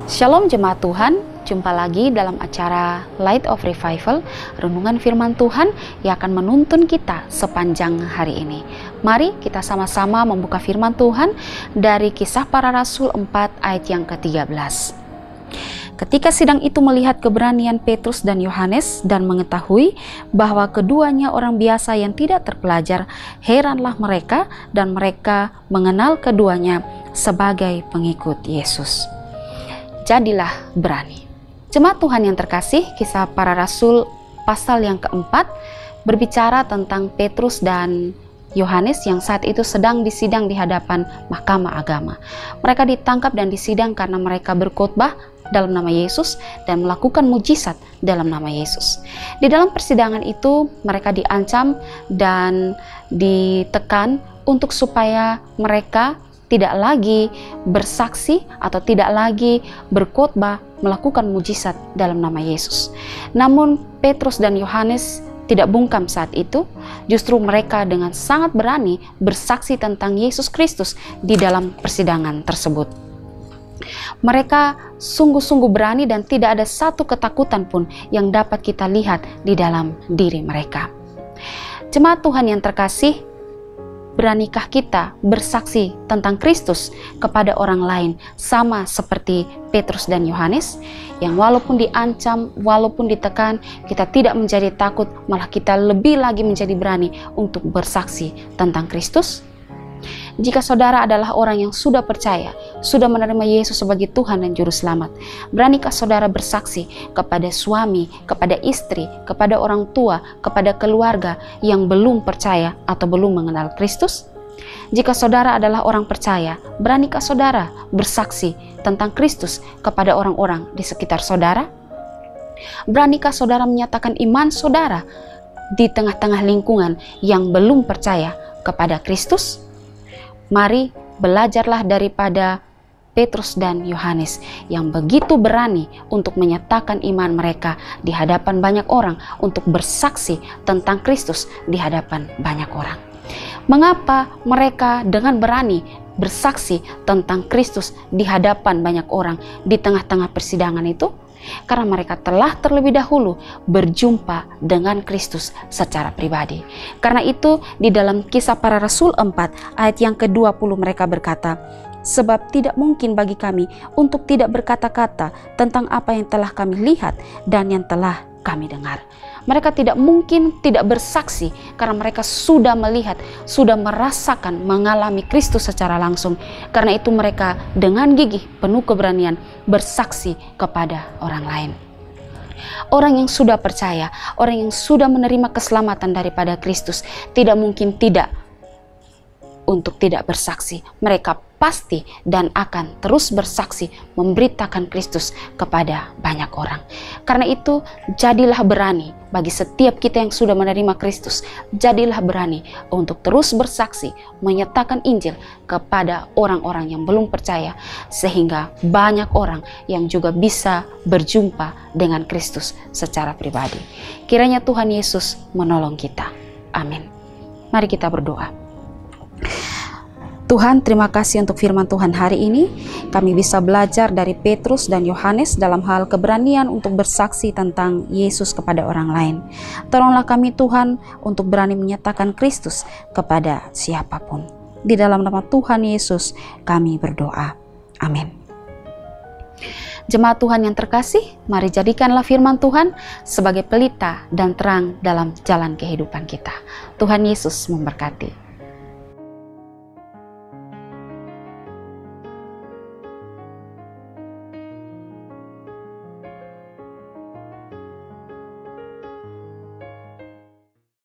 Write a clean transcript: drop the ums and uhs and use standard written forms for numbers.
Shalom jemaat Tuhan, jumpa lagi dalam acara Light of Revival, renungan firman Tuhan yang akan menuntun kita sepanjang hari ini. Mari kita sama-sama membuka firman Tuhan dari Kisah Para Rasul 4 ayat yang ke-13. Ketika sidang itu melihat keberanian Petrus dan Yohanes dan mengetahui bahwa keduanya orang biasa yang tidak terpelajar, heranlah mereka dan mereka mengenal keduanya sebagai pengikut Yesus. Jadilah berani. Jemaat Tuhan yang terkasih, Kisah Para Rasul pasal yang keempat berbicara tentang Petrus dan Yohanes yang saat itu sedang disidang di hadapan Mahkamah Agama. Mereka ditangkap dan disidang karena mereka berkhotbah dalam nama Yesus dan melakukan mujizat dalam nama Yesus. Di dalam persidangan itu mereka diancam dan ditekan untuk supaya mereka tidak lagi bersaksi atau tidak lagi berkhotbah melakukan mujizat dalam nama Yesus. Namun Petrus dan Yohanes tidak bungkam saat itu. Justru mereka dengan sangat berani bersaksi tentang Yesus Kristus di dalam persidangan tersebut. Mereka sungguh-sungguh berani dan tidak ada satu ketakutan pun yang dapat kita lihat di dalam diri mereka. Jemaat Tuhan yang terkasih, beranikah kita bersaksi tentang Kristus kepada orang lain sama seperti Petrus dan Yohanes yang walaupun diancam, walaupun ditekan, kita tidak menjadi takut, malah kita lebih lagi menjadi berani untuk bersaksi tentang Kristus? Jika saudara adalah orang yang sudah percaya, sudah menerima Yesus sebagai Tuhan dan Juru Selamat, beranikah saudara bersaksi kepada suami, kepada istri, kepada orang tua, kepada keluarga yang belum percaya atau belum mengenal Kristus? Jika saudara adalah orang percaya, beranikah saudara bersaksi tentang Kristus kepada orang-orang di sekitar saudara? Beranikah saudara menyatakan iman saudara di tengah-tengah lingkungan yang belum percaya kepada Kristus? Mari belajarlah daripada Petrus dan Yohanes yang begitu berani untuk menyatakan iman mereka di hadapan banyak orang, untuk bersaksi tentang Kristus di hadapan banyak orang. Mengapa mereka dengan berani bersaksi tentang Kristus di hadapan banyak orang di tengah-tengah persidangan itu? Karena mereka telah terlebih dahulu berjumpa dengan Kristus secara pribadi. Karena itu di dalam Kisah Para Rasul 4 ayat yang ke-20 mereka berkata, "Sebab tidak mungkin bagi kami untuk tidak berkata-kata tentang apa yang telah kami lihat dan yang telah kami dengar." Mereka tidak mungkin tidak bersaksi karena mereka sudah melihat, sudah merasakan, mengalami Kristus secara langsung. Karena itu mereka dengan gigih, penuh keberanian bersaksi kepada orang lain. Orang yang sudah percaya, orang yang sudah menerima keselamatan daripada Kristus, tidak mungkin tidak untuk tidak bersaksi. Mereka pasti dan akan terus bersaksi memberitakan Kristus kepada banyak orang. Karena itu jadilah berani bagi setiap kita yang sudah menerima Kristus. Jadilah berani untuk terus bersaksi menyatakan Injil kepada orang-orang yang belum percaya, sehingga banyak orang yang juga bisa berjumpa dengan Kristus secara pribadi. Kiranya Tuhan Yesus menolong kita. Amin. Mari kita berdoa. Tuhan, terima kasih untuk firman Tuhan hari ini. Kami bisa belajar dari Petrus dan Yohanes dalam hal keberanian untuk bersaksi tentang Yesus kepada orang lain. Tolonglah kami Tuhan untuk berani menyatakan Kristus kepada siapapun. Di dalam nama Tuhan Yesus kami berdoa. Amin. Jemaat Tuhan yang terkasih, mari jadikanlah firman Tuhan sebagai pelita dan terang dalam jalan kehidupan kita. Tuhan Yesus memberkati.